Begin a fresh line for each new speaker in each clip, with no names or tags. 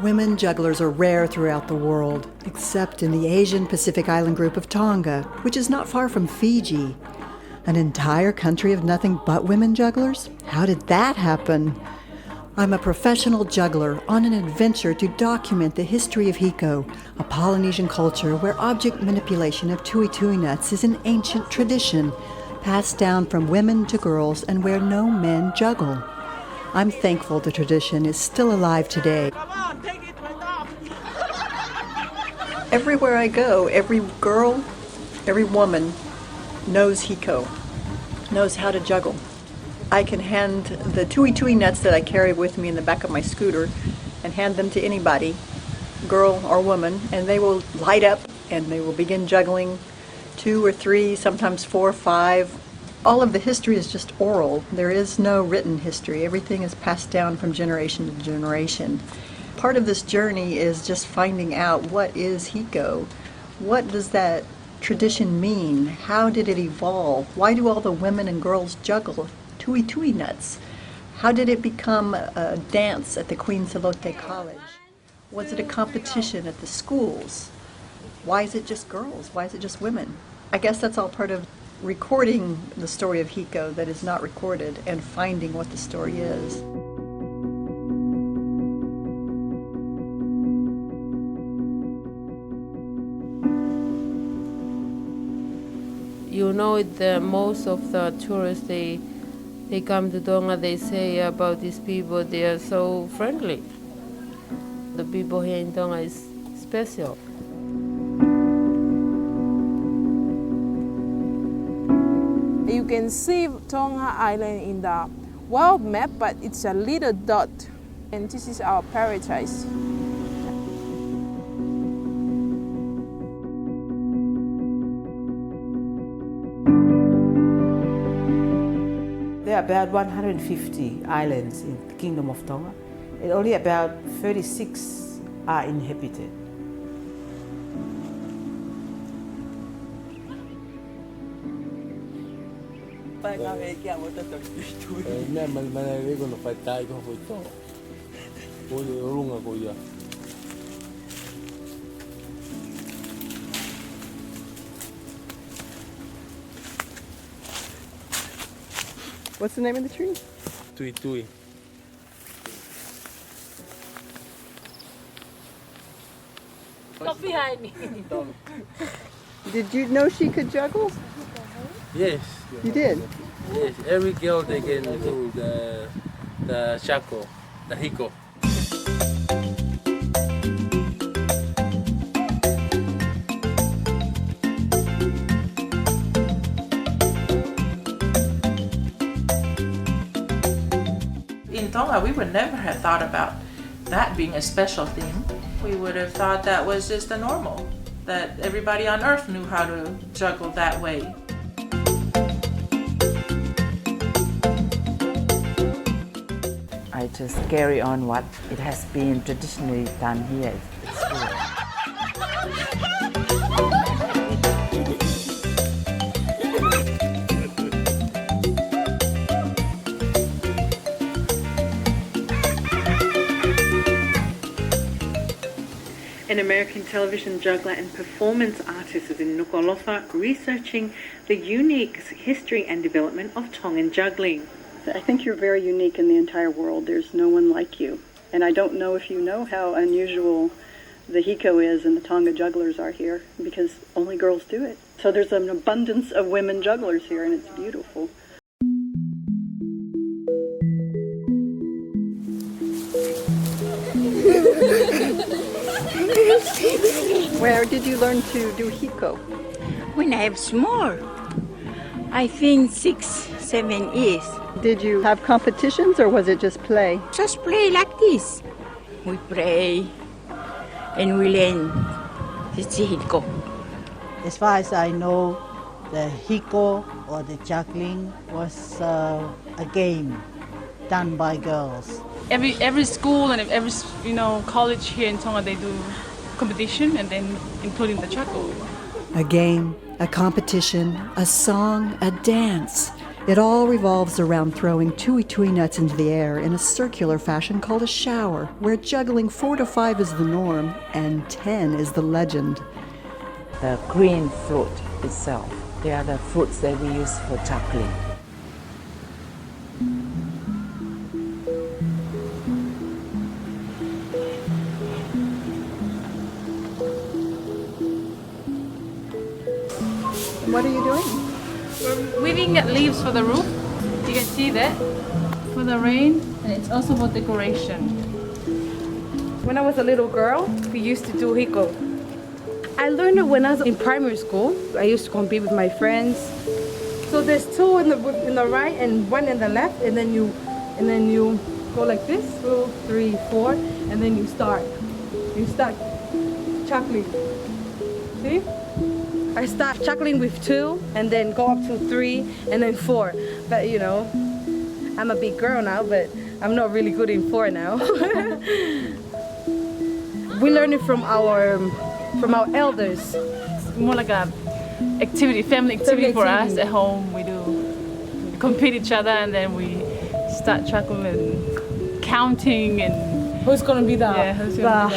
Women jugglers are rare throughout the world, except in the Asian Pacific island group of Tonga, which is not far from Fiji. An entire country of nothing but women jugglers? How did that happen? I'm a professional juggler on an adventure to document the history of Hiko, a Polynesian culture where object manipulation of tui-tui nuts is an ancient tradition, passed down from women to girls and where no men juggle. I'm thankful the tradition is still alive today.
Come on, take it right off.
Everywhere I go, every girl, every woman knows Hiko, knows how to juggle. I can hand the tui-tui nuts that I carry with me in the back of my scooter and hand them to anybody, girl or woman, and they will light up and they will begin juggling 2 or 3, sometimes 4 or 5. All of the history is just oral. There is no written history. Everything is passed down from generation to generation. Part of this journey is just finding out what is Hiko. What does that tradition mean? How did it evolve? Why do all the women and girls juggle tui-tui nuts? How did it become a dance at the Queen Salote College? Was it a competition at the schools? Why is it just girls? Why is it just women? I guess that's all part of recording the story of Hiko that is not recorded and finding what the story is.
You know, most of the tourists, they come to Tonga, they say about these people, they are so friendly. The people here in Tonga is special.
You can see Tonga Island in the world map, but it's a little dot, and this is our paradise.
There are about 150 islands in the Kingdom of Tonga, and only about 36 are inhabited.
What's the name of the tree?
Tui-tui.
Stop behind me.
Did you know she could juggle?
Yes.
You did?
Yes. Every girl they can do the shako, the hiko.
In Tonga, we would never have thought about that being a special thing. We would have thought that was just the normal, that everybody on earth knew how to juggle that way.
I just carry on what it has been traditionally done here. It's good.
An American television juggler and performance artist is in Nuku'alofa researching the unique history and development of Tongan juggling.
I think you're very unique in the entire world. There's no one like you. And I don't know if you know how unusual the Hiko is and the Tonga jugglers are here, because only girls do it. So there's an abundance of women jugglers here, and it's beautiful. Where did you learn to do Hiko?
When I was small, I think 6, 7 years.
Did you have competitions or was it just play?
Just play like this. We pray and we learn. It's Hiko.
As far as I know, the Hiko or the juggling was a game done by girls.
Every school and every college here in Tonga, they do competition and then including the juggle.
A game, a competition, a song, a dance. It all revolves around throwing tui-tui nets into the air in a circular fashion called a shower, where juggling 4 to 5 is the norm and 10 is the legend.
The green fruit itself, they are the fruits that we use for juggling.
What are you doing?
We're weaving leaves for the roof. You can see that. For the rain, and it's also for decoration.
When I was a little girl, we used to do Hiko. I learned it when I was in primary school. I used to compete with my friends. So there's 2 in the right and 1 in the left, and then you go like this, 2, 3, 4, and then you start juggling. See? I start juggling with 2 and then go up to 3 and then 4. But you know, I'm a big girl now, but I'm not really good in 4 now. We learn it from our elders.
It's more like a family activity for us at home. We compete each other, and then we start juggling and counting and
who's gonna be the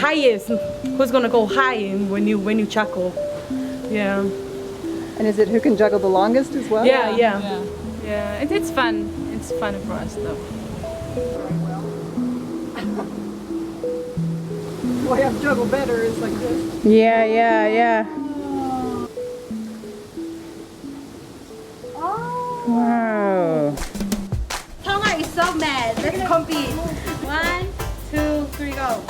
highest? Who's gonna go high when you juggle? Yeah.
And is it who can juggle the longest as well?
Yeah. It's fun. It's fun for us though.
The way I've juggled better is like this.
Yeah. Wow.
Tonga is so mad. Let's compete. 1, 2, 3, go.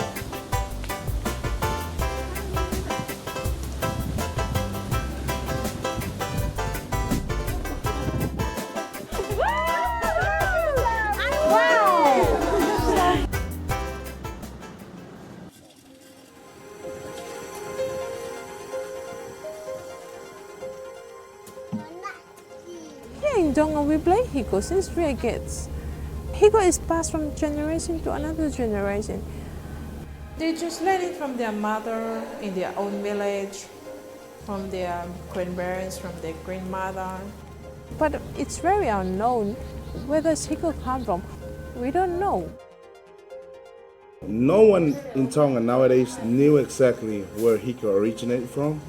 In Tonga, we play Hiko since we are kids. Hiko is passed from generation to another generation. They just learn it from their mother in their own village, from their grandparents, from their grandmother. But it's very unknown where does Hiko come from. We don't know.
No one in Tonga nowadays knew exactly where Hiko originated from.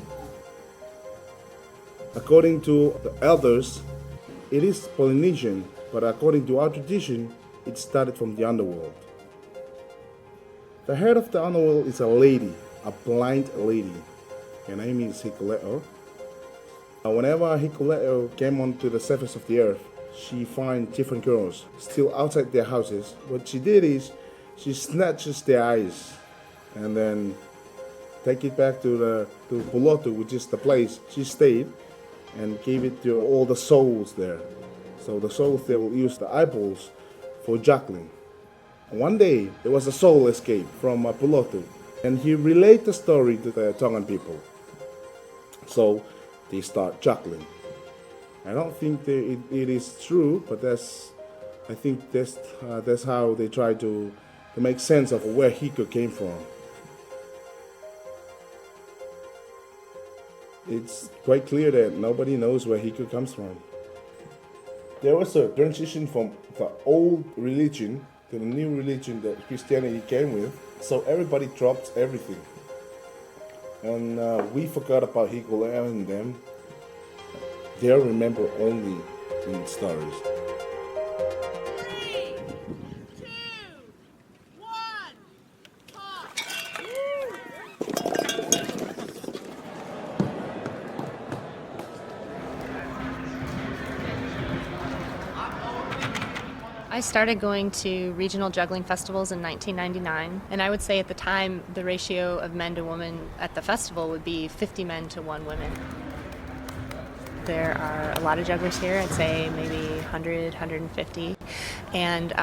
According to the elders, it is Polynesian, but according to our tradition, it started from the underworld. The head of the underworld is a lady, a blind lady. Her name is Hiko. Whenever Hiko came onto the surface of the earth, she finds different girls still outside their houses. What she did is she snatches their eyes and then take it back to Pulotu, which is the place she stayed, and gave it to all the souls there. So the souls, they will use the eyeballs for juggling. One day, there was a soul escape from Pulotu, and he relayed the story to the Tongan people. So they start juggling. I don't think it is true, but I think that's how they try to make sense of where Hiko came from. It's quite clear that nobody knows where Hiko comes from. There was a transition from the old religion to the new religion that Christianity came with, so everybody dropped everything. And we forgot about Hiko and them. They're remembered only in stories.
I started going to regional juggling festivals in 1999, and I would say at the time the ratio of men to women at the festival would be 50 men to 1 woman. There are a lot of jugglers here, I'd say maybe 100, 150, and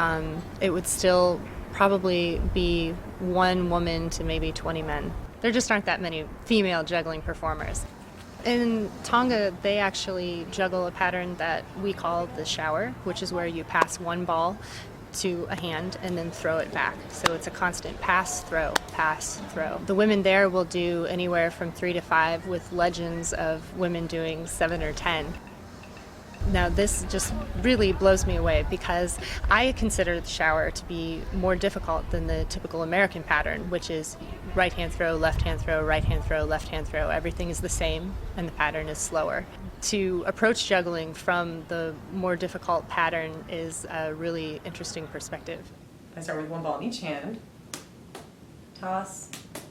it would still probably be 1 woman to maybe 20 men. There just aren't that many female juggling performers. In Tonga, they actually juggle a pattern that we call the shower, which is where you pass 1 ball to a hand and then throw it back. So it's a constant pass, throw, pass, throw. The women there will do anywhere from 3 to 5, with legends of women doing 7 or 10. Now, this just really blows me away because I consider the shower to be more difficult than the typical American pattern, which is right hand throw, left hand throw, right hand throw, left hand throw. Everything is the same and the pattern is slower. To approach juggling from the more difficult pattern is a really interesting perspective.
I start with one ball in each hand. Toss,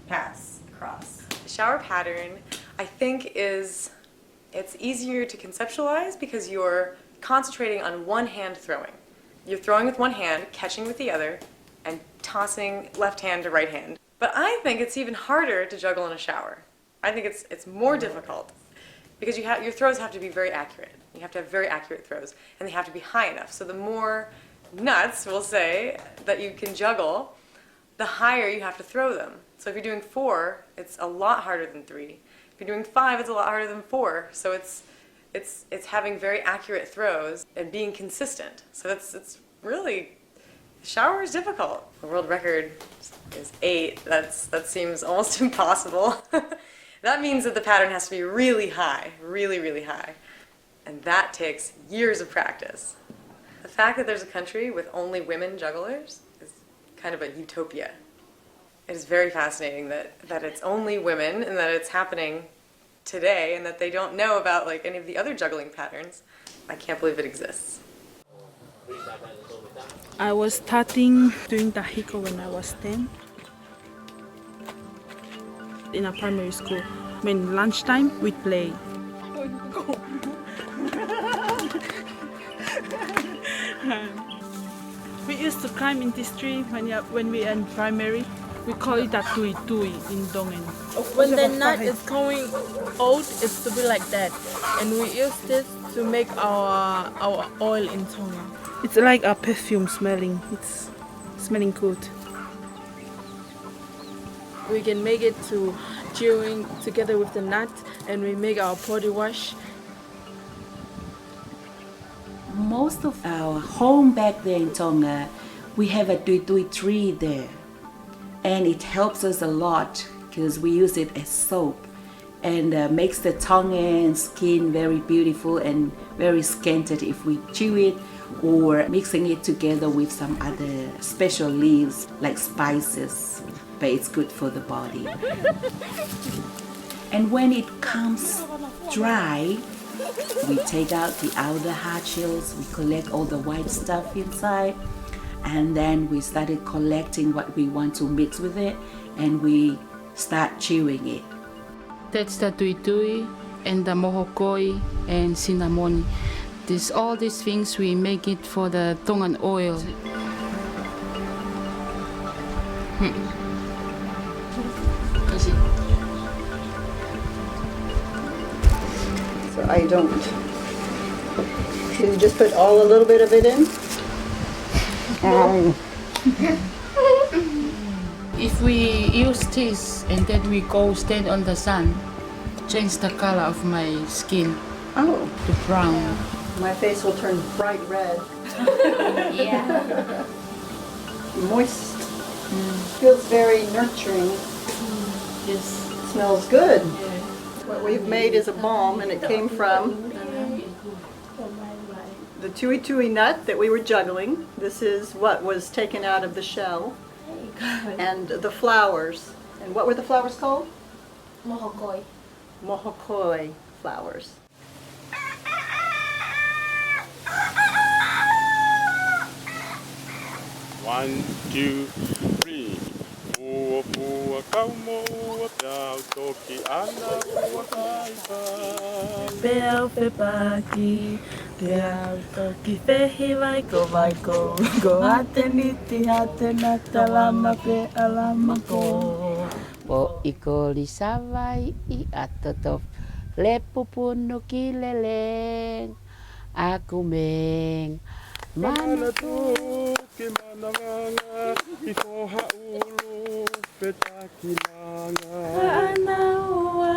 pass, cross.
The shower pattern, I think, it's easier to conceptualize because you're concentrating on one hand throwing. You're throwing with one hand, catching with the other, and tossing left hand to right hand. But I think it's even harder to juggle in a shower. I think it's more difficult because your throws have to be very accurate. You have to have very accurate throws, and they have to be high enough. So the more nuts, we'll say, that you can juggle, the higher you have to throw them. So if you're doing 4, it's a lot harder than 3. If you're doing 5, it's a lot harder than 4. So it's having very accurate throws and being consistent. So it's really, the shower is difficult. The world record is 8. That seems almost impossible. That means that the pattern has to be really high, really, really high. And that takes years of practice. The fact that there's a country with only women jugglers is kind of a utopia. It is very fascinating that it's only women and that it's happening today and that they don't know about like any of the other juggling patterns. I can't believe it exists.
I was starting doing the Hiko when I was 10 in a primary school. When lunchtime, we'd play. We used to climb in this tree when we were in primary. We call it a tui tui in Tongan. When the nut is going old, it's to be like that. And we use this to make our oil in Tonga. It's like a perfume smelling. It's smelling good. We can make it to chewing together with the nut, and we make our body wash.
Most of our home back there in Tonga, we have a tui tui tree there. And it helps us a lot because we use it as soap and makes the Tongan skin very beautiful and very scented if we chew it or mixing it together with some other special leaves like spices, but it's good for the body. And when it comes dry, we take out the outer hard shells, we collect all the white stuff inside, and then we started collecting what we want to mix with it, and we start chewing it.
That's the tui tui and the mohokoi and cinnamon. All these things we make it for the Tongan oil.
So I don't. Should you just put a little bit of it in?
If we use this and then we go stand on the sun, change the color of my skin to brown.
My face will turn bright red.
Yeah.
Moist. Feels very nurturing.
Yes.
Smells good. What we've made is a balm, and it came from the tui tui nut that we were juggling. This is what was taken out of the shell. And the flowers. And what were the flowers called?
Mohokoi.
Mohokoi flowers.
One, two, three. Pua pua kaumoa piau toki ana pua Faiva.
Peau pepaki, peau toki fehi vaiko, go ate niti ate nata lama pe alama ko.
Po iko lisawai I atotof lepupunu kileleng aku meng
Mana tu ki mananganga I foha ulu petaki langa.
Anaua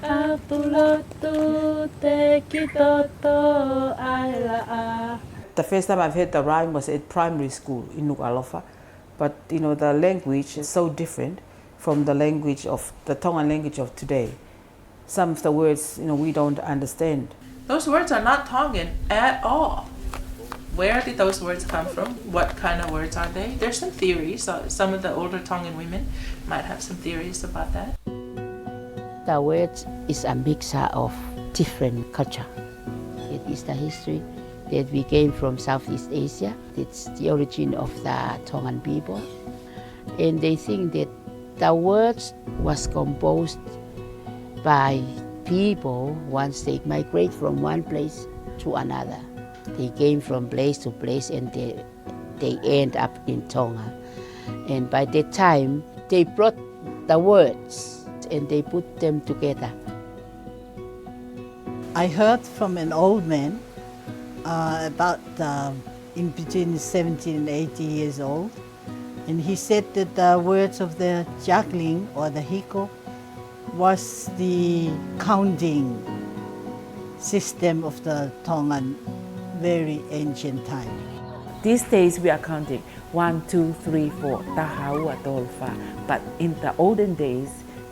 atulotu te kitoto aila.
The first time I've heard the rhyme was at primary school in Nuku'alofa, but you know the language is so different from the language of the Tongan language of today. Some of the words we don't understand.
Those words are not Tongan at all. Where did those words come from? What kind of words are they? There's some theories. Some of the older Tongan women might have some theories about that.
The word is a mixture of different culture. It is the history that we came from Southeast Asia. It's the origin of the Tongan people. And they think that the words was composed by people once they migrate from one place to another. They came from place to place and they end up in Tonga. And by that time, they brought the words and they put them together.
I heard from an old man about in between 70 and 80 years old, and he said that the words of the juggling or the Hiko was the counting system of the Tongan very ancient time.
These days we are counting 1, 2, 3, 4, tahaua tolfa. But in the olden days,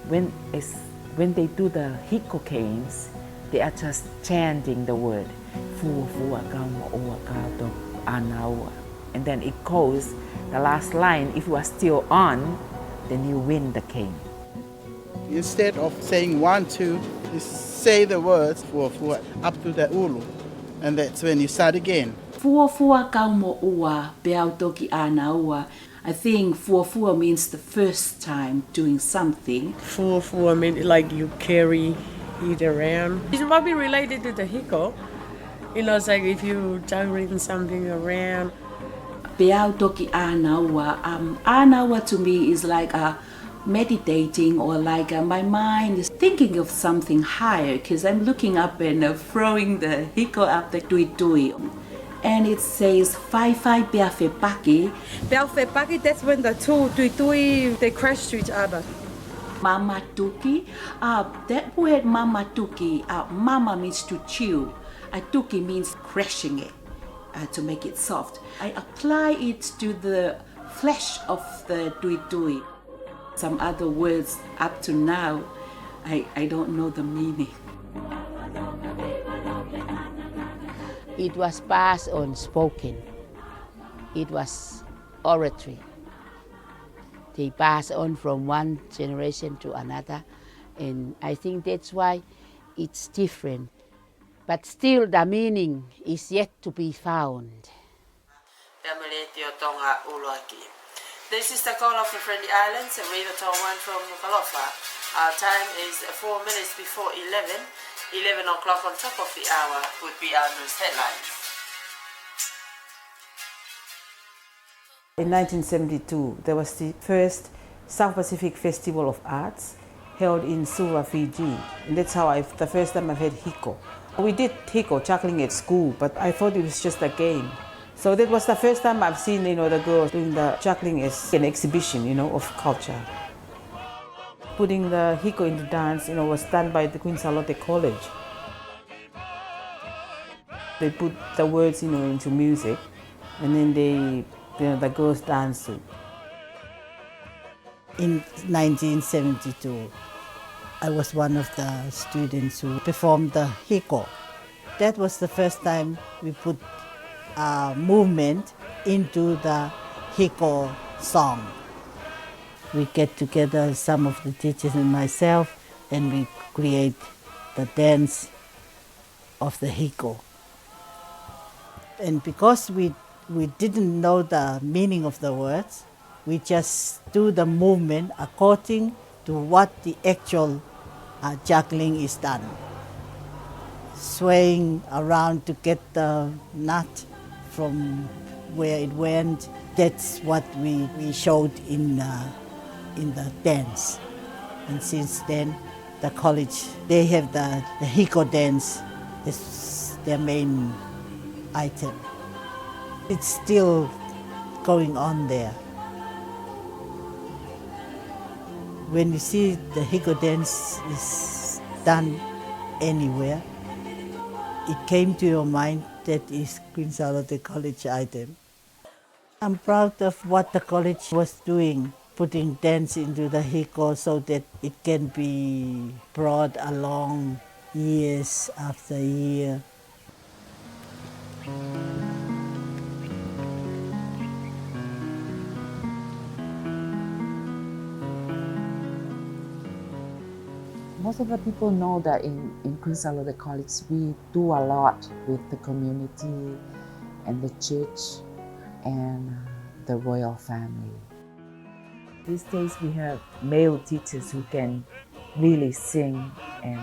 when they do the Hiko games, they are just chanting the word fua fua kama oa kato anaua. And then it goes, the last line, if you are still on, then you win the game.
Instead of saying 1, 2, you say the words fua fua up to the ulu. And that's when you start again.
Fua fua kaumo ua beautoki anaua. I think fua fua means the first time doing something.
Fua fua means like you carry it around. It might be related to the Hiko. You know, it's like if you juggling something around.
Beautoki anaua. Anaua to me is like a meditating, or like my mind is thinking of something higher, because I'm looking up and throwing the Hiko up the tui tui. And it says Faiva-Saile.
Faiva-Saile, that's when the two tui tui, they crash to each other.
Mama tuki, that word mama tuki, mama means to chew. Tuki means crashing it, to make it soft. I apply it to the flesh of the tui tui. Some other words up to now, I don't know the meaning.
It was passed on spoken. It was oratory. They pass on from one generation to another, and I think that's why it's different. But still the meaning is yet to be found.
This is the call of the Friendly Islands, Leaverton 1 from Nuku'alofa. Our time is 4 minutes before 11. 11 o'clock on top of the hour would be our news headlines.
In 1972, there was the first South Pacific Festival of Arts held in Suva, Fiji. And that's how the first time I've had Hiko. We did Hiko, juggling at school, but I thought it was just a game. So that was the first time I've seen, the girls doing the juggling as an exhibition, of culture. Putting the Hiko into dance, was done by the Queen Salote College. They put the words, into music, and then the girls danced to it.
In 1972, I was one of the students who performed the Hiko. That was the first time we put movement into the Hiko song. We get together, some of the teachers and myself, and we create the dance of the Hiko. And because we didn't know the meaning of the words, we just do the movement according to what the actual juggling is done. Swaying around to get the nut from where it went, that's what we showed in the dance. And since then, the college, they have the Hiko dance as their main item. It's still going on there. When you see the Hiko dance is done anywhere, it came to your mind that is Queen Salote College item. I'm proud of what the college was doing, putting dance into the Hiko so that it can be brought along years after year.
Most of the people know that in Queen Salote College we do a lot with the community and the church and the royal family. These days we have male teachers who can really sing and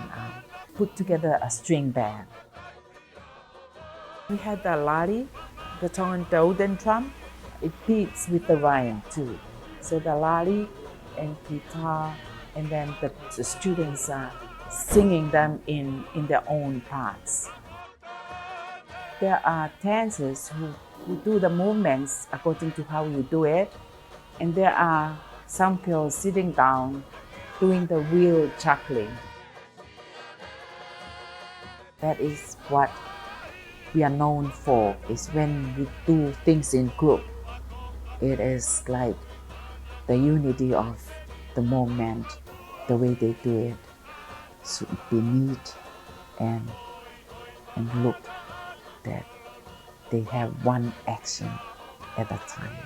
put together a string band. We had the lari, the Tongan wooden drum. It beats with the rhyme too. So the lari and guitar, and then the students are singing them in their own parts. There are dancers who do the movements according to how you do it, and there are some girls sitting down doing the real juggling. That is what we are known for, is when we do things in group. It is like the unity of the moment, the way they do it should be neat and look that they have one action at a time.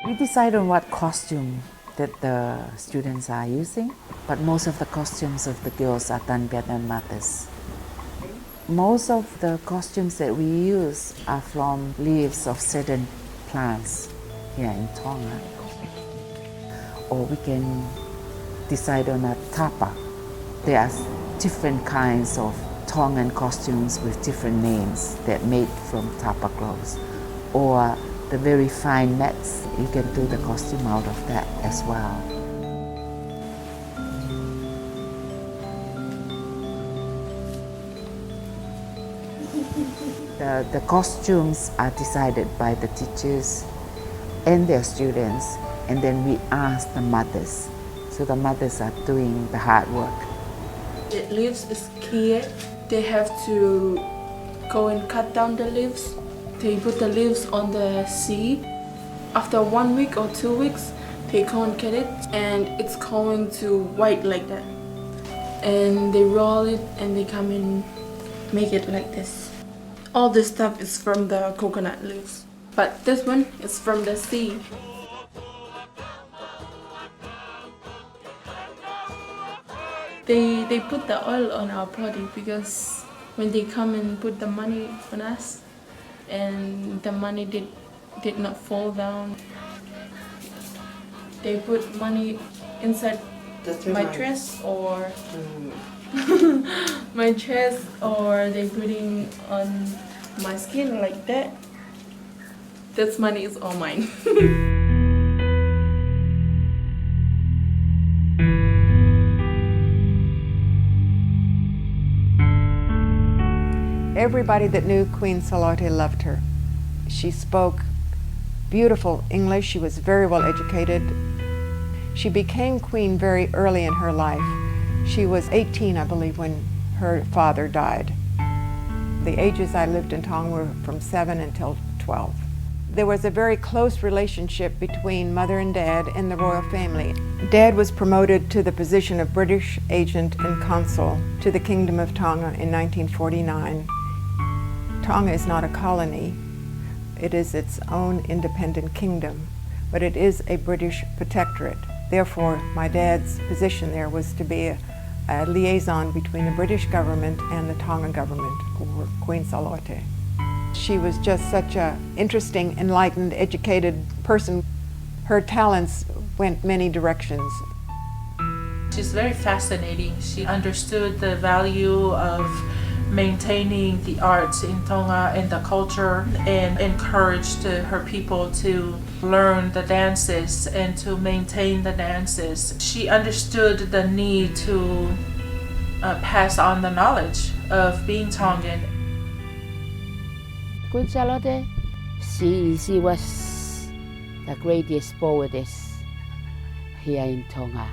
We decide on what costume that the students are using, but most of the costumes of the girls are done by their mothers. Most of the costumes that we use are from leaves of certain plants here in Tonga. Or we can decide on a tapa. There are different kinds of Tongan costumes with different names that made from tapa clothes. Or the very fine mats, you can do the costume out of that as well. The costumes are decided by the teachers and their students, and then we ask the mothers. So the mothers are doing the hard work.
The leaves is clear. They have to go and cut down the leaves. They put the leaves on the sea. After 1 week or 2 weeks, they go and get it, and it's going to white like that. And they roll it and they come and make it like this. All this stuff is from the coconut leaves, but this one is from the sea. They put the oil on our body because when they come and put the money on us, and the money did not fall down, they put money inside my dress or my chest, or they putting on my skin like that. This money is all mine.
Everybody that knew Queen Salote loved her. She spoke beautiful English. She was very well educated. She became queen very early in her life. She was 18, I believe, when her father died. The ages I lived in Tonga were from 7 until 12. There was a very close relationship between mother and dad in the royal family. Dad was promoted to the position of British agent and consul to the Kingdom of Tonga in 1949. Tonga is not a colony. It is its own independent kingdom, but it is a British protectorate. Therefore, my dad's position there was to be a liaison between the British government and the Tongan government, or Queen Salote. She was just such an interesting, enlightened, educated person. Her talents went many directions.
She's very fascinating. She understood the value of maintaining the arts in Tonga and the culture, and encouraged her people to learn the dances and to maintain the dances. She understood the need to pass on the knowledge of being Tongan.
Queen Salote, she was the greatest poetess here in Tonga.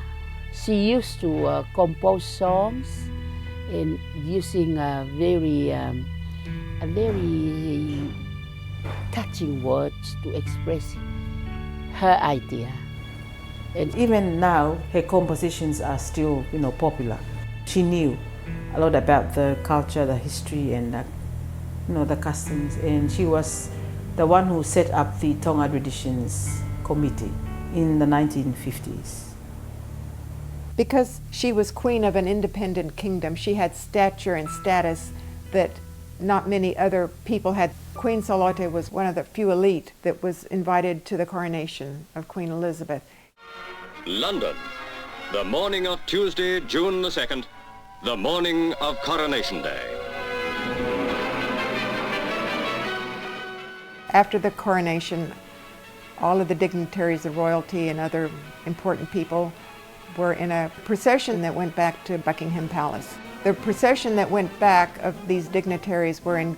She used to compose songs and using very touching words to express her idea.
And even now, her compositions are still, popular. She knew a lot about the culture, the history, and the customs. And she was the one who set up the Tonga Traditions Committee in the 1950s.
Because she was queen of an independent kingdom, she had stature and status that not many other people had. Queen Salote was one of the few elite that was invited to the coronation of Queen Elizabeth.
London, the morning of Tuesday, June the 2nd, the morning of Coronation Day.
After the coronation, all of the dignitaries of royalty and other important people were in a procession that went back to Buckingham Palace. The procession that went back of these dignitaries were in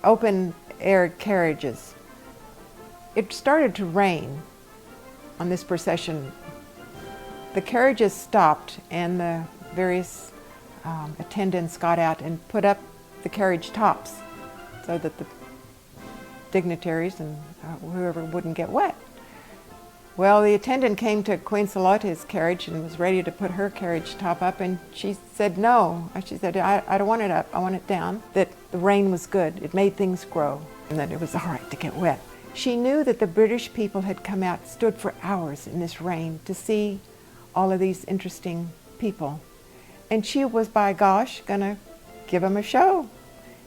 open-air carriages. It started to rain on this procession. The carriages stopped and the various attendants got out and put up the carriage tops so that the dignitaries and whoever wouldn't get wet. Well, the attendant came to Queen Salote's carriage and was ready to put her carriage top up, and she said no. She said, I don't want it up, I want it down. That the rain was good, it made things grow, and that it was all right to get wet. She knew that the British people had come out, stood for hours in this rain to see all of these interesting people. And she was, by gosh, gonna give them a show.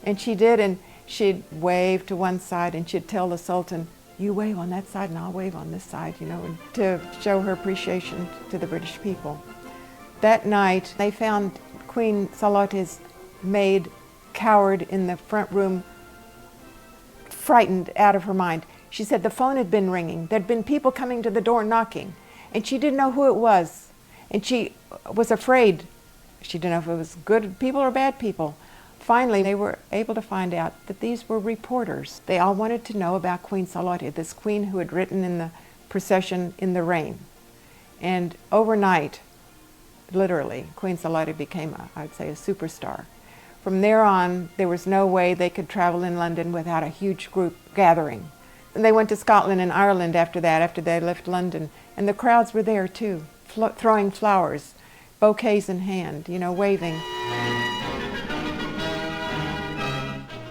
And she did, and she'd wave to one side and she'd tell the Sultan, you wave on that side and I'll wave on this side, to show her appreciation to the British people. That night, they found Queen Salote's maid cowered in the front room, frightened out of her mind. She said the phone had been ringing. There'd been people coming to the door knocking, and she didn't know who it was. And she was afraid. She didn't know if it was good people or bad people. Finally, they were able to find out that these were reporters. They all wanted to know about Queen Salote, this queen who had ridden in the procession in the rain. And overnight, literally, Queen Salote became, I'd say, a superstar. From there on, there was no way they could travel in London without a huge group gathering. And they went to Scotland and Ireland after that, after they left London. And the crowds were there too, throwing flowers, bouquets in hand, waving.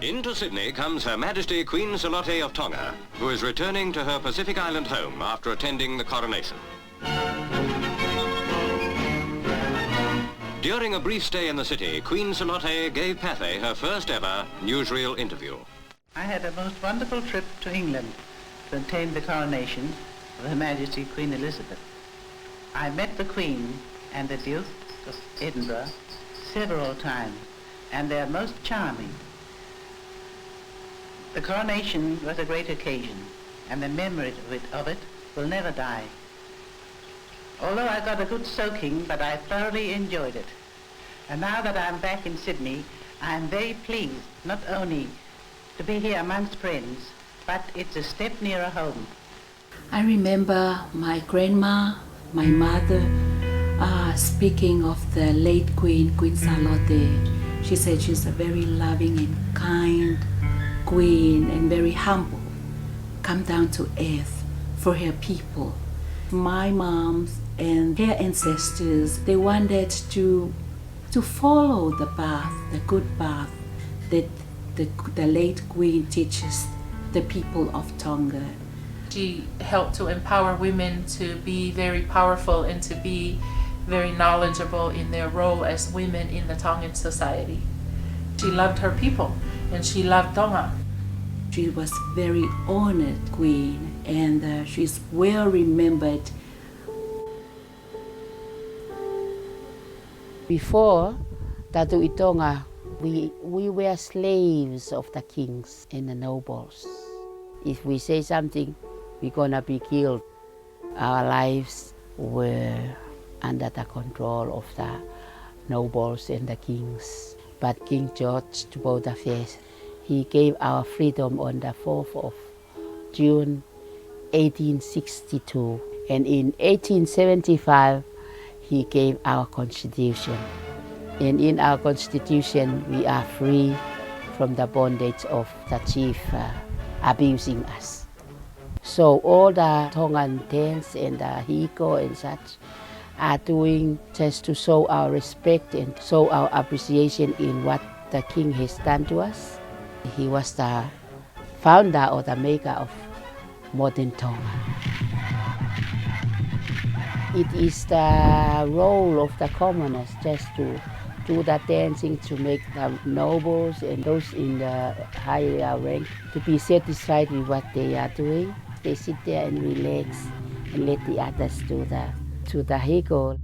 Into Sydney comes Her Majesty Queen Salote of Tonga, who is returning to her Pacific Island home after attending the coronation. During a brief stay in the city, Queen Salote gave Pathé her first ever newsreel interview.
I had a most wonderful trip to England to attend the coronation of Her Majesty Queen Elizabeth. I met the Queen and the Duke of Edinburgh several times, and they are most charming. The coronation was a great occasion, and the memory of it will never die. Although I got a good soaking, but I thoroughly enjoyed it. And now that I'm back in Sydney, I'm very pleased not only to be here amongst friends, but it's a step nearer home.
I remember my grandma, my mother, speaking of the late Queen Salote. She said she's a very loving and kind queen and very humble, come down to earth for her people. My moms and their ancestors, they wanted to follow the path, the good path that the late queen teaches the people of Tonga.
She helped to empower women to be very powerful and to be very knowledgeable in their role as women in the Tongan society. She loved her people and she loved Tonga.
She was very honored queen, and she's well remembered.
Before Tatu i Tonga, we were slaves of the kings and the nobles. If we say something, we're gonna be killed. Our lives were under the control of the nobles and the kings. But King George VI, he gave our freedom on the 4th of June 1862. And in 1875, he gave our constitution. And in our constitution, we are free from the bondage of the chief abusing us. So all the Tongan dance and the Hiko and such are doing just to show our respect and show our appreciation in what the king has done to us. He was the founder or the maker of modern Tonga. It is the role of the commoners just to do the dancing to make the nobles and those in the higher rank to be satisfied with what they are doing. They sit there and relax and let the others do the Hiko.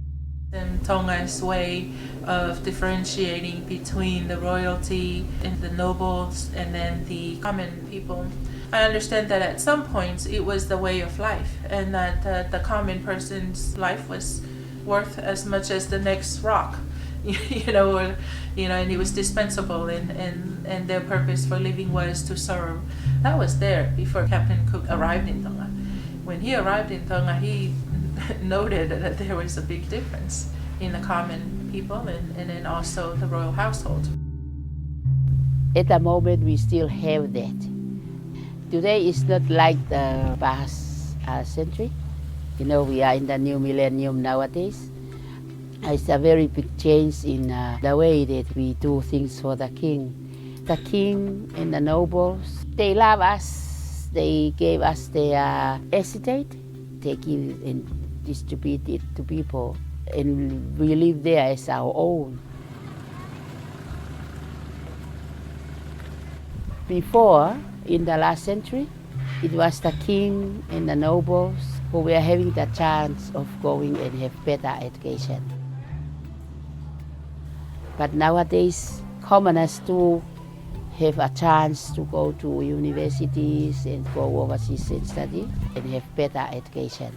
And Tonga's way of differentiating between the royalty and the nobles and then the common people. I understand that at some points it was the way of life, and that the common person's life was worth as much as the next rock, and it was dispensable, and their purpose for living was to serve. That was there before Captain Cook arrived in Tonga. When he arrived in Tonga, he noted that there was a big difference in the common people and then also the royal household.
At the moment, we still have that. Today is not like the past century. We are in the new millennium nowadays. It's a very big change in the way that we do things for the king. The king and the nobles, they love us. They gave us their estate. They give and distribute it to people. And we live there as our own. Before, in the last century, it was the king and the nobles who were having the chance of going and have better education. But nowadays, commoners do have a chance to go to universities and go overseas and study and have better education.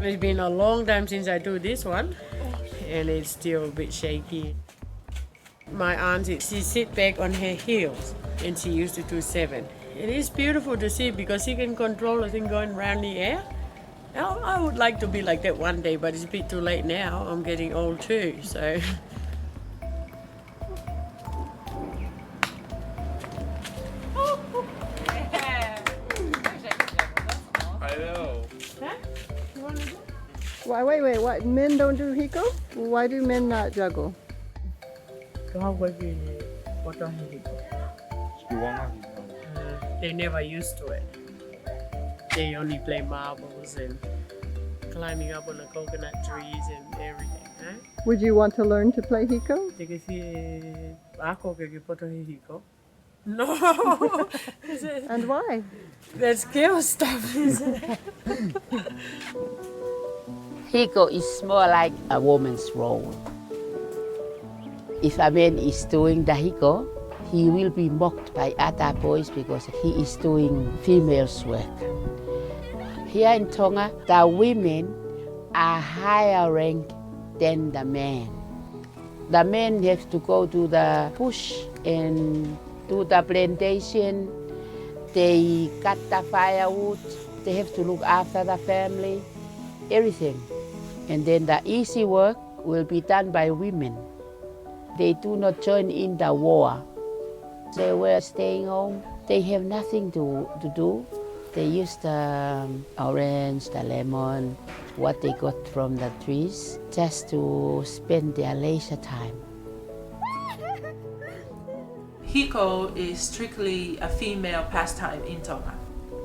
It's been a long time since I do this one, and it's still a bit shaky. My auntie, she sit back on her heels, and she used to do 7. It is beautiful to see because she can control the thing going around the air. Now, I would like to be like that one day, but it's a bit too late now. I'm getting old too, so.
I know.
Wait, what? Men don't do Hiko? Why do men not juggle?
They never used to it. They only play marbles and climbing up on the coconut trees and everything.
Would you want to learn to play Hiko?
No.
And why?
That's girl stuff, isn't it?
Hiko is more like a woman's role. If a man is doing the Hiko, he will be mocked by other boys because he is doing female's work. Here in Tonga, the women are higher ranked than the men. The men have to go to the bush and do the plantation. They cut the firewood. They have to look after the family, everything. And then the easy work will be done by women. They do not join in the war. They were staying home. They have nothing to do. They use the orange, the lemon, what they got from the trees, just to spend their leisure time.
Hiko is strictly a female pastime in Tonga.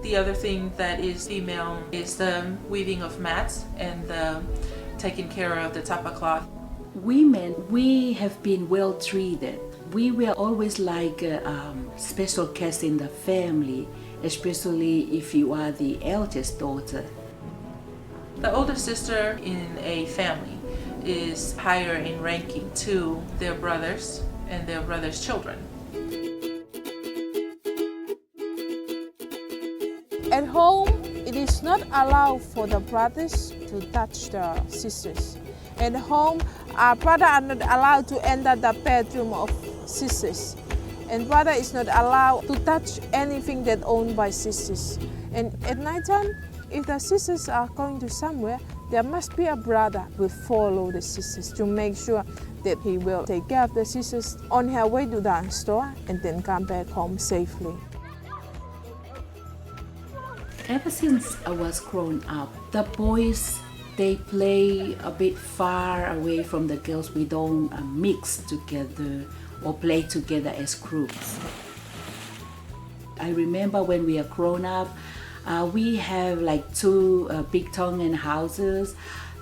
The other thing that is female is the weaving of mats and the taking care of the tapa cloth.
Women, we have been well treated. We were always like a special case in the family, especially if you are the eldest daughter.
The older sister in a family is higher in ranking to their brothers and their brothers' children.
At home, it is not allowed for the brothers to touch the sisters. At home, our brother are not allowed to enter the bedroom of sisters. And brother is not allowed to touch anything that owned by sisters. And at night time, if the sisters are going to somewhere, there must be a brother who will follow the sisters to make sure that he will take care of the sisters on her way to the store and then come back home safely.
Ever since I was grown up, the boys, they play a bit far away from the girls. We don't mix together or play together as groups. I remember when we are grown up, we have like two big Tongan houses.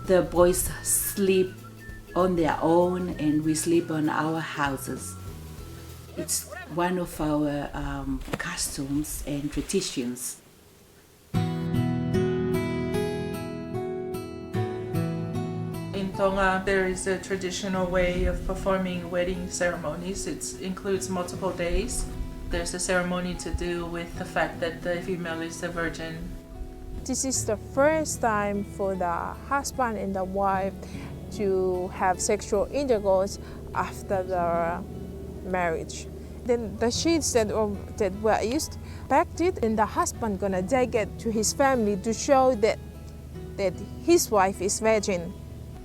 The boys sleep on their own and we sleep on our houses. It's one of our customs and traditions.
In Tonga, there is a traditional way of performing wedding ceremonies. It includes multiple days. There's a ceremony to do with the fact that the female is a virgin.
This is the first time for the husband and the wife to have sexual intercourse after the marriage. Then the sheets that were used, packed it, and the husband gonna take it to his family to show that his wife is virgin.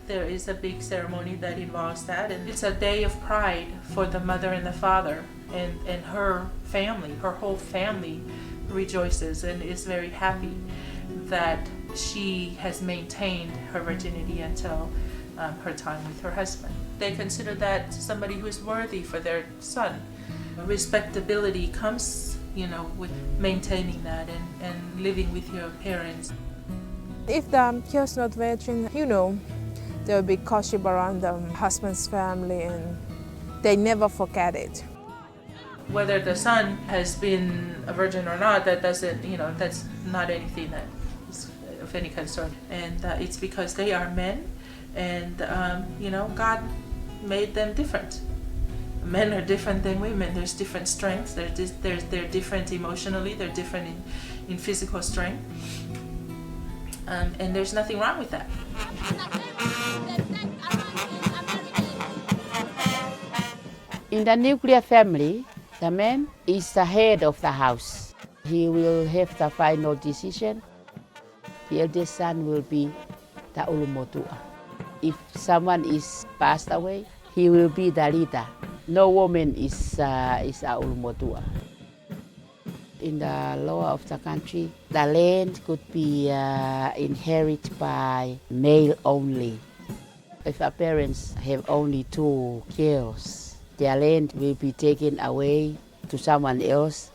There is a big ceremony that involves that, and it's a day of pride for the mother and the father, and her family, her whole family rejoices and is very happy that she has maintained her virginity until her time with her husband. They consider that somebody who is worthy for their son. Respectability comes, with maintaining that and living with your parents.
If the girl's not virgin, there will be gossip around the husband's family and they never forget it.
Whether the son has been a virgin or not, that doesn't, that's not anything that is of any concern. And it's because they are men and, God made them different. Men are different than women. There's different strengths. They're different emotionally. They're different in physical strength. And there's nothing wrong with that.
In the nuclear family, the man is the head of the house. He will have the final decision. The eldest son will be the ulumotua. If someone is passed away, he will be the leader. No woman is a ulumotua. In the law of the country, the land could be inherited by male only. If our parents have only 2 girls, their land will be taken away to someone else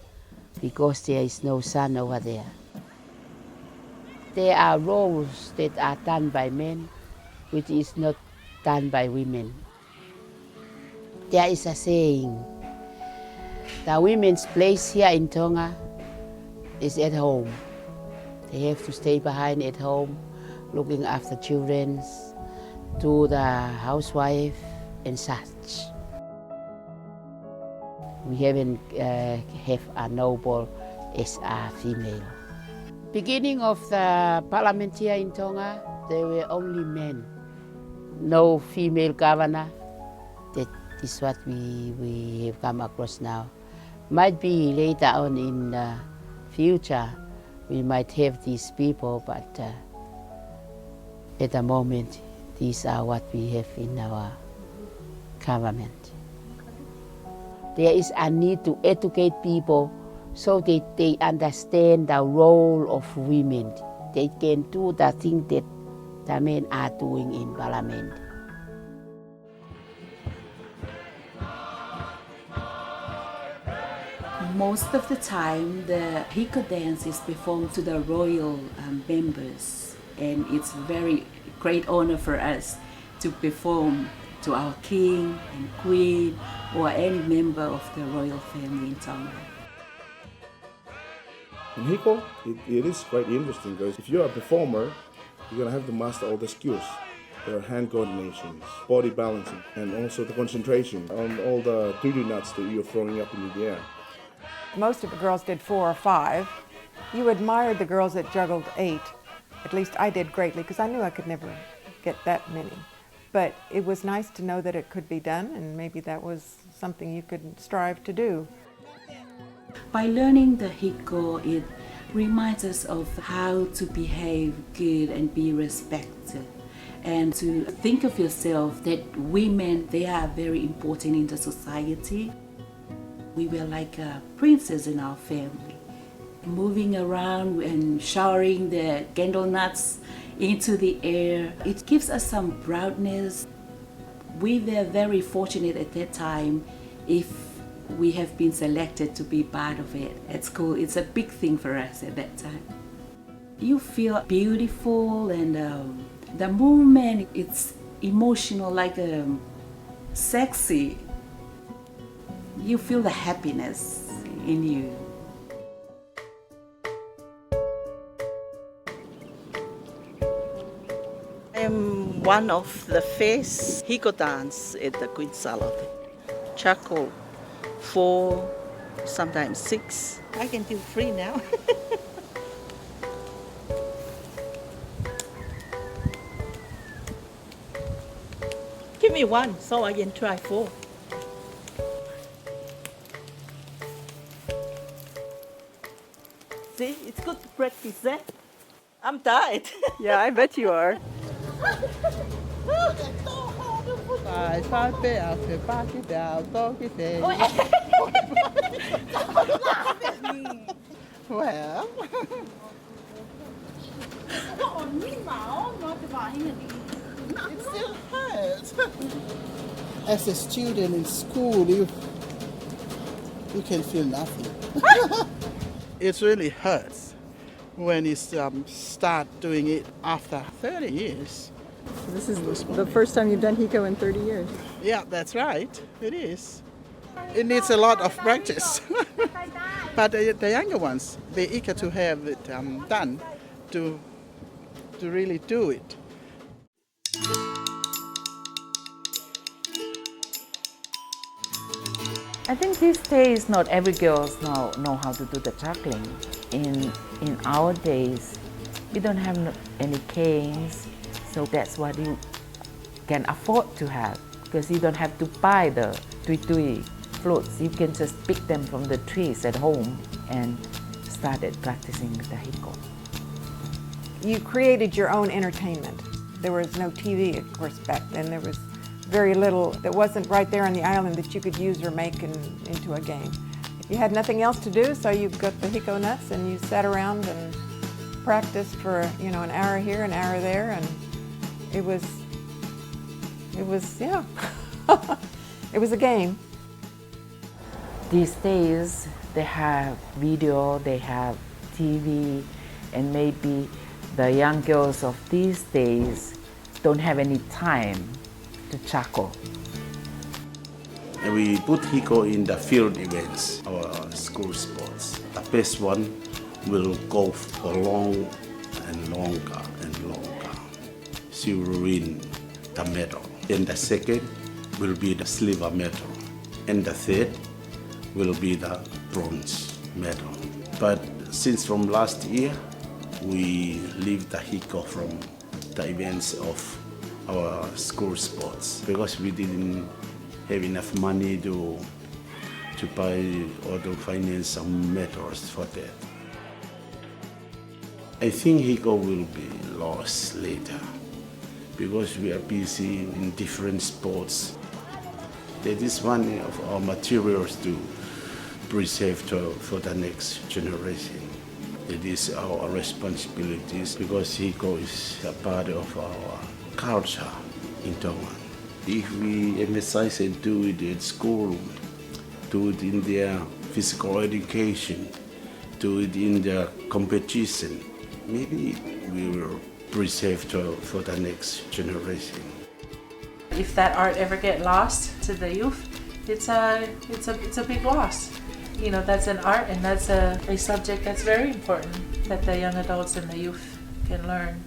because there is no son over there. There are roles that are done by men, which is not done by women. There is a saying, the women's place here in Tonga is at home. They have to stay behind at home, looking after children, to the housewife and such. We haven't have a noble as a female. Beginning of the parliament here in Tonga, there were only men. No female governor. That is what we have come across now. Might be later on in the future, we might have these people, but at the moment, these are what we have in our government. There is a need to educate people so that they understand the role of women. They can do the thing that the men are doing in parliament.
Most of the time, the Hiko dance is performed to the royal members, and it's very great honor for us to perform to our king and queen or any member of the royal family in Tonga.
In Hiko, it is quite interesting because if you're a performer, you're going to have to master all the skills. There are hand coordinations, body balancing, and also the concentration on all the tutu nuts that you're throwing up in the air.
Most of the girls did 4 or 5. You admired the girls that juggled 8. At least I did greatly because I knew I could never get that many. But it was nice to know that it could be done, and maybe that was something you could strive to do.
By learning the Hiko, it reminds us of how to behave good and be respected. and to think of yourself that women, they are very important in the society. We were like a princess in our family, moving around and showering the candle nuts into the air. It gives us some proudness. We were very fortunate at that time if we have been selected to be part of it at school. It's a big thing for us at that time. You feel beautiful, and the movement, it's emotional, like sexy. You feel the happiness in you.
I'm one of the first Hiko dance at the Queen Salote. Charcoal, 4, sometimes 6. I can do 3 now. Give me 1 so I can try 4. See, it's good to practice that. I'm tired.
Yeah, I bet you are.
Well, it still hurts. As a student in school, you can feel nothing. It really hurts when you start doing it after 30 years.
So this is the first time you've done Hiko in 30 years.
Yeah, that's right. It is. It needs a lot of practice. But the younger ones, they're eager to have it done, to really do it.
I think these days not every girl know how to do the juggling. In our days, we don't have any canes, so that's what you can afford to have, because you don't have to buy the tui floats. You can just pick them from the trees at home and started practicing the Hiko.
You created your own entertainment. There was no TV, of course, back then. There was very little that wasn't right there on the island that you could use or make into a game. You had nothing else to do, so you got the Hiko nuts and you sat around and practiced for an hour here, an hour there, and it was yeah, it was a game.
These days they have video, they have TV, and maybe the young girls of these days don't have any time to juggle.
And we put Hiko in the field events, our school sports. The best one will go for long and longer and longer. She will win the medal. And the second will be the silver medal. And the third will be the bronze medal. But since from last year, we leave the Hiko from the events of our school sports because we didn't have enough money to buy or to finance some medals for that. I think Hiko will be lost later because we are busy in different sports. That is one of our materials to preserve for the next generation. It is our responsibilities because Hiko is a part of our culture in Tonga. If we emphasize and do it at school, do it in their physical education, do it in their competition, maybe we will preserve for the next generation.
If that art ever get lost to the youth, it's a big loss. That's an art, and that's a subject that's very important that the young adults and the youth can learn.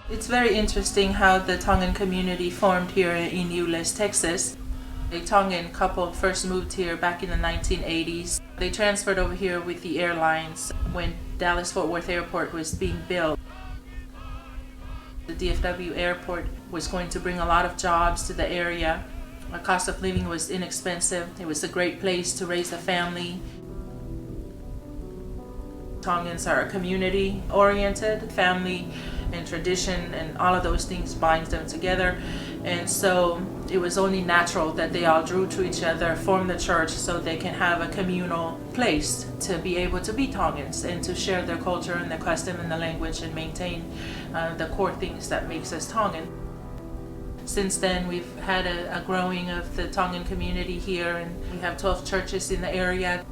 It's very interesting how the Tongan community formed here in Euless, Texas. A Tongan couple first moved here back in the 1980s. They transferred over here with the airlines when Dallas-Fort Worth Airport was being built. The DFW airport was going to bring a lot of jobs to the area. The cost of living was inexpensive. It was a great place to raise a family. Tongans are community-oriented, family and tradition and all of those things binds them together. And so it was only natural that they all drew to each other, formed the church so they can have a communal place to be able to be Tongans and to share their culture and their custom and the language and maintain the core things that makes us Tongan. Since then, we've had a growing of the Tongan community here, and we have 12 churches in the area.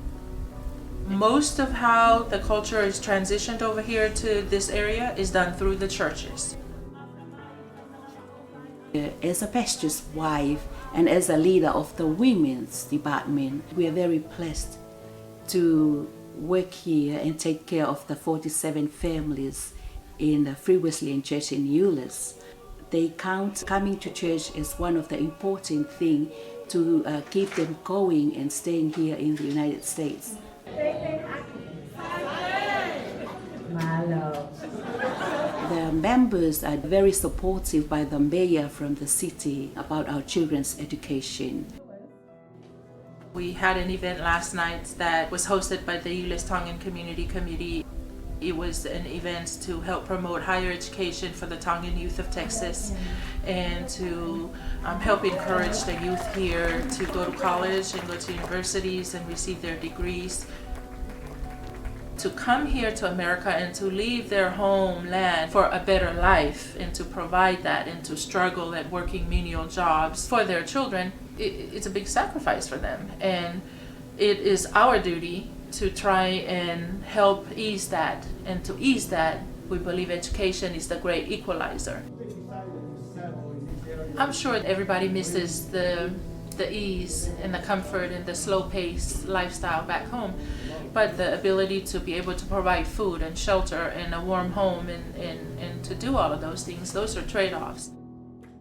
Most of how the culture is transitioned over here to this area is done through the churches.
As a pastor's wife and as a leader of the women's department, we are very blessed to work here and take care of the 47 families in the Free Wesleyan Church in Euless. They count coming to church as one of the important things to keep them going and staying here in the United States. The members are very supportive by the mayor from the city about our children's education.
We had an event last night that was hosted by the Euless Tongan Community Committee. It was an event to help promote higher education for the Tongan youth of Texas and to help encourage the youth here to go to college and go to universities and receive their degrees. To come here to America and to leave their homeland for a better life and to provide that and to struggle at working menial jobs for their children, it's a big sacrifice for them. And it is our duty to try and help ease that. And to ease that, we believe education is the great equalizer. I'm sure everybody misses the ease and the comfort and the slow-paced lifestyle back home, but the ability to be able to provide food and shelter and a warm home and to do all of those things, those are trade-offs.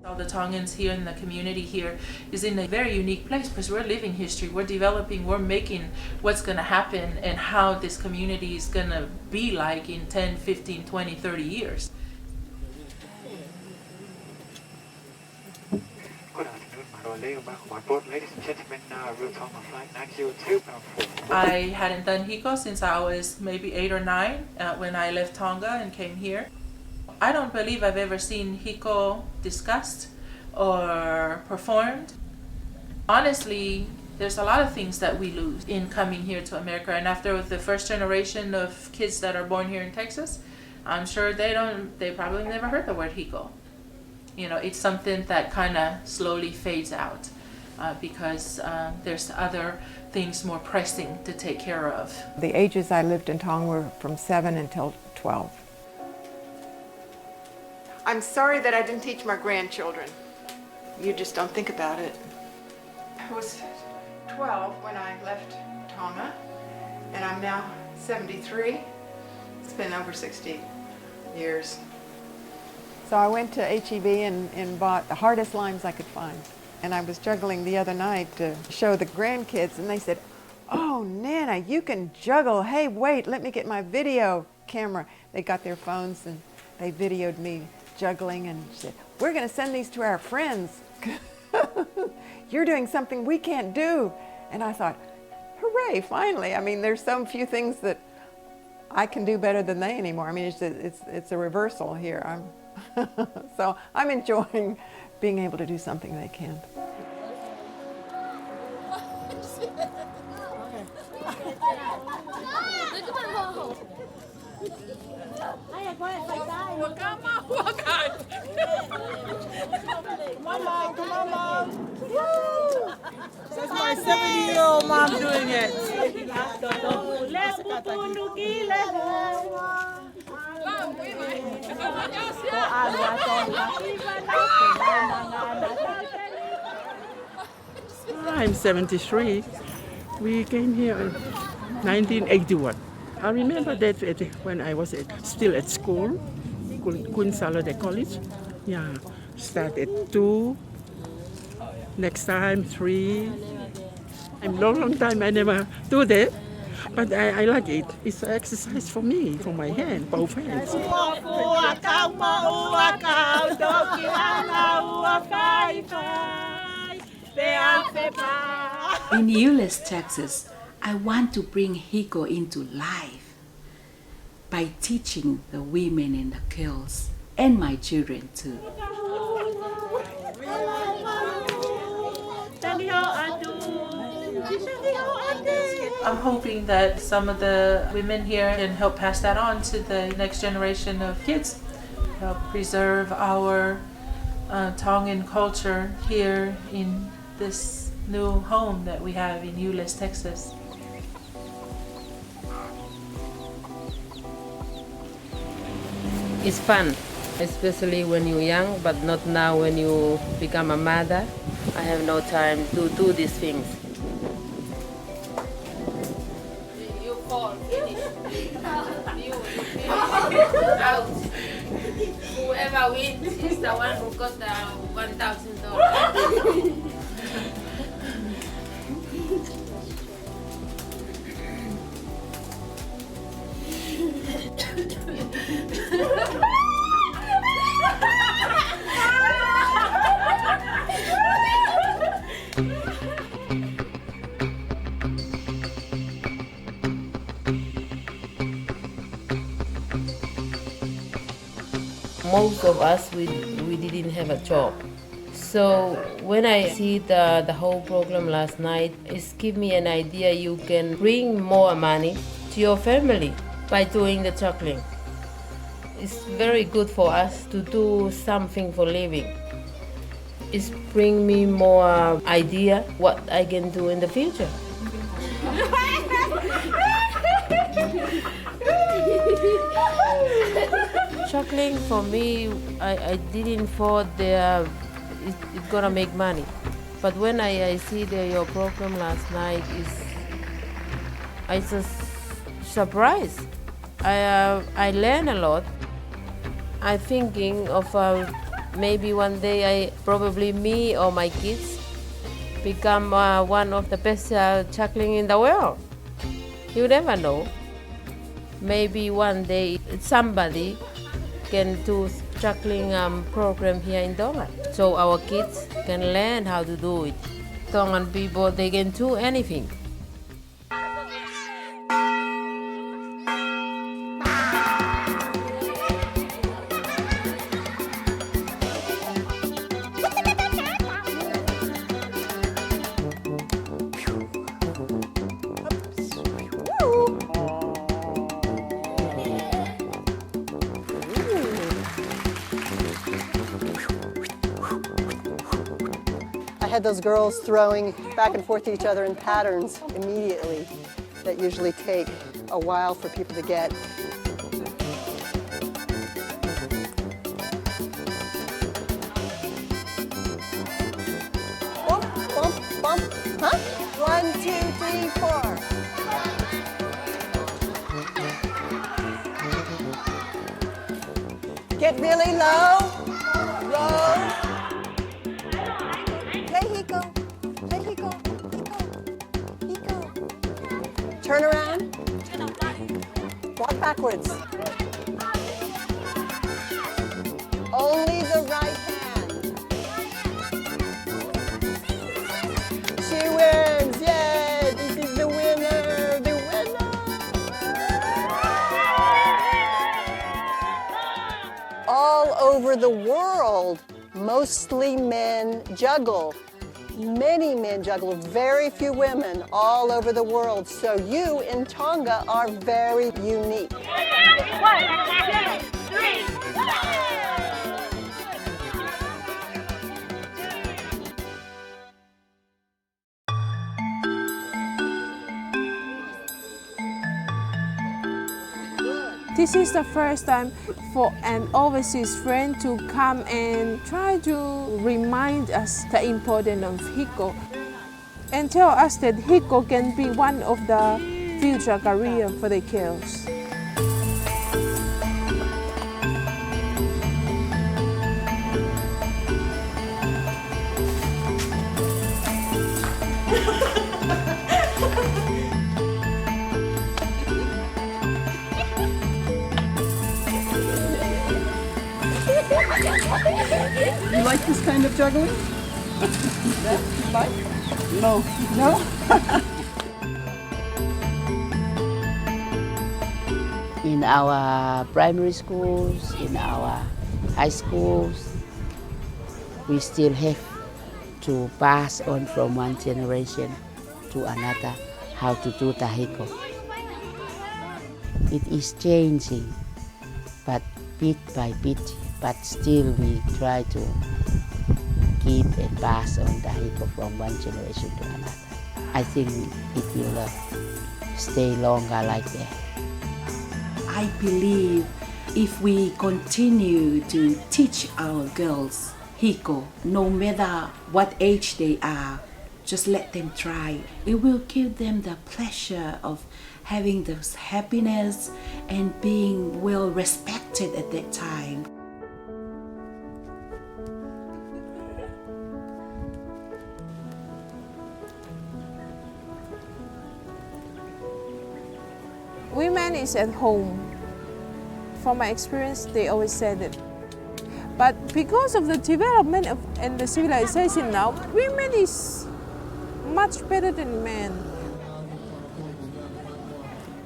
All the Tongans here in the community here is in a very unique place because we're living history, we're developing, we're making what's going to happen and how this community is going to be like in 10, 15, 20, 30 years.
Ladies and gentlemen, real time on flight 902, bound for.
I hadn't done Hiko since I was maybe 8 or 9 when I left Tonga and came here. I don't believe I've ever seen Hiko discussed or performed. Honestly, there's a lot of things that we lose in coming here to America, and after the first generation of kids that are born here in Texas, I'm sure they probably never heard the word Hiko. You know, it's something that kind of slowly fades out because there's other things more pressing to take care of.
The ages I lived in Tonga were from 7 until 12. I'm sorry that I didn't teach my grandchildren. You just don't think about it. I was 12 when I left Tonga, and I'm now 73. It's been over 60 years. So I went to HEB and bought the hardest limes I could find. And I was juggling the other night to show the grandkids, and they said, "Oh, Nana, you can juggle. Hey, wait, let me get my video camera." They got their phones and they videoed me juggling and said, "We're going to send these to our friends. You're doing something we can't do." And I thought, hooray, finally. I mean, there's so few things that I can do better than they anymore. I mean, it's a reversal here. So I'm enjoying being able to do something they can't.
That's my 70-year-old mom doing it. I'm 73. We came here in 1981. I remember that when I was still at school, Queen Salote College. Yeah, started at 2. Next time 3. I'm long time I never do that, but I like it. It's an exercise for me, for my hand, both hands.
In Euless, Texas, I want to bring Hiko into life by teaching the women and the girls and my children too.
I'm hoping that some of the women here can help pass that on to the next generation of kids, help preserve our Tongan culture here in this new home that we have in Euless, Texas.
It's fun, especially when you're young, but not now when you become a mother. I have no time to do these things.
You fall, finish. You finish. Out. Whoever wins is the one who got the $1,000.
Most of us, we didn't have a job. So when I see the whole program last night, it's give me an idea you can bring more money to your family by doing the juggling. It's very good for us to do something for living. It's bring me more idea what I can do in the future. Juggling for me, I didn't thought it's gonna make money. But when I see your program last night, I just surprised. I learned a lot. I'm thinking of maybe one day probably me or my kids become one of the best juggling in the world. You never know. Maybe one day somebody can do juggling program here in Tonga, so our kids can learn how to do it. Tongan people, they can do anything.
I had those girls throwing back and forth to each other in patterns immediately that usually take a while for people to get. Bump, bump, bump, huh? 1, 2, 3, 4. Get really low, low. Hey, Hiko. Hey, Hiko. Hiko. Hiko. Turn around. Walk backwards. Only the right hand. She wins. Yay! This is the winner. The winner. All over the world, mostly men juggle. Many men juggle, very few women all over the world. So you in Tonga are very unique.
1, 2, 3. This is the first time for an overseas friend to come and try to remind us the importance of Hiko and tell us that Hiko can be one of the future career for the girls.
You like this kind of juggling? That you like?
No.
No?
In our primary schools, in our high schools, we still have to pass on from one generation to another how to do the Hiko. It is changing, but bit by bit, but still we try to keep and pass on the Hiko from one generation to another. I think it will stay longer like that.
I believe if we continue to teach our girls Hiko, no matter what age they are, just let them try. It will give them the pleasure of having this happiness and being well respected at that time.
Women is at home. From my experience, they always said it. But because of the development and the civilization now, women is much better than men.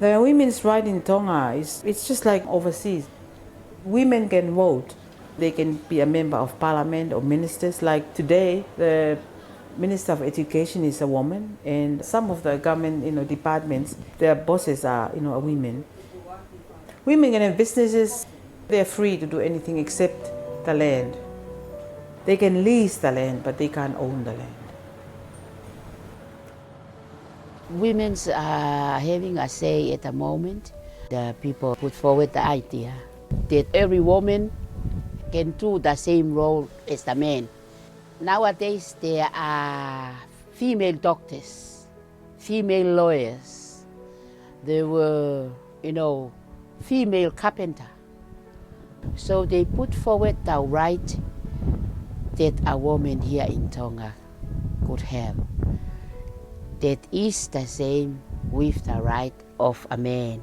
The women's right in Tonga it's just like overseas. Women can vote. They can be a member of parliament or ministers. Like today, the Minister of Education is a woman, and some of the government departments, their bosses are a women. Women can have businesses. They're free to do anything except the land. They can lease the land, but they can't own the land.
Women are having a say at the moment. The people put forward the idea that every woman can do the same role as the man. Nowadays, there are female doctors, female lawyers. There were, female carpenter. So they put forward the right that a woman here in Tonga could have. That is the same with the right of a man.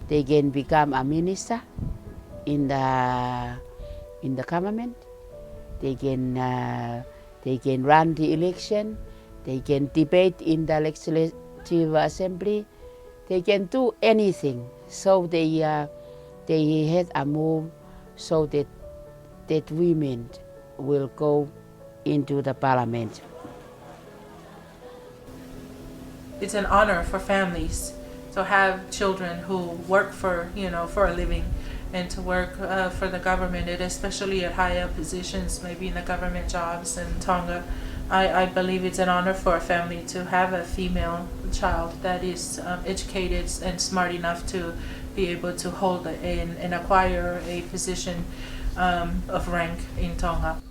They can become a minister in the government. They can run the election. They can debate in the legislative assembly. They can do anything. So they had a move so that women will go into the parliament.
It's an honor for families to have children who work for a living, and to work for the government, and especially at higher positions, maybe in the government jobs in Tonga. I believe it's an honor for a family to have a female child that is educated and smart enough to be able to hold and acquire a position of rank in Tonga.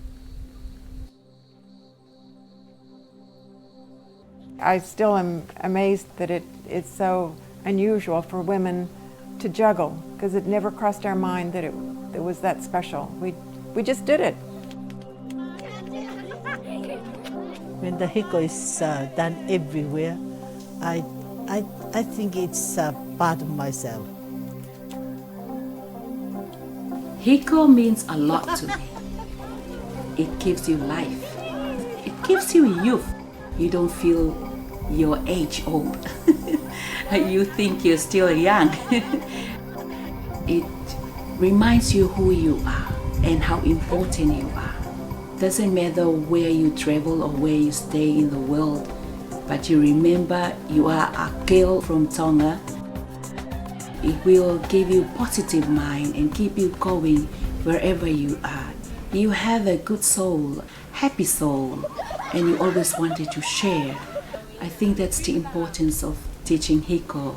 I still am amazed that it's so unusual for women to juggle, because it never crossed our mind that it was that special. We just did it.
When the Hiko is done everywhere, I think it's part of myself.
Hiko means a lot to me. It gives you life. It gives you youth. You don't feel your age old. You think you're still young. It reminds you who you are and how important you are. Doesn't matter where you travel or where you stay in the world, but you remember you are a girl from Tonga. It will give you positive mind and keep you going wherever you are. You have a good soul, happy soul, and you always wanted to share. I think that's the importance of teaching Hiko.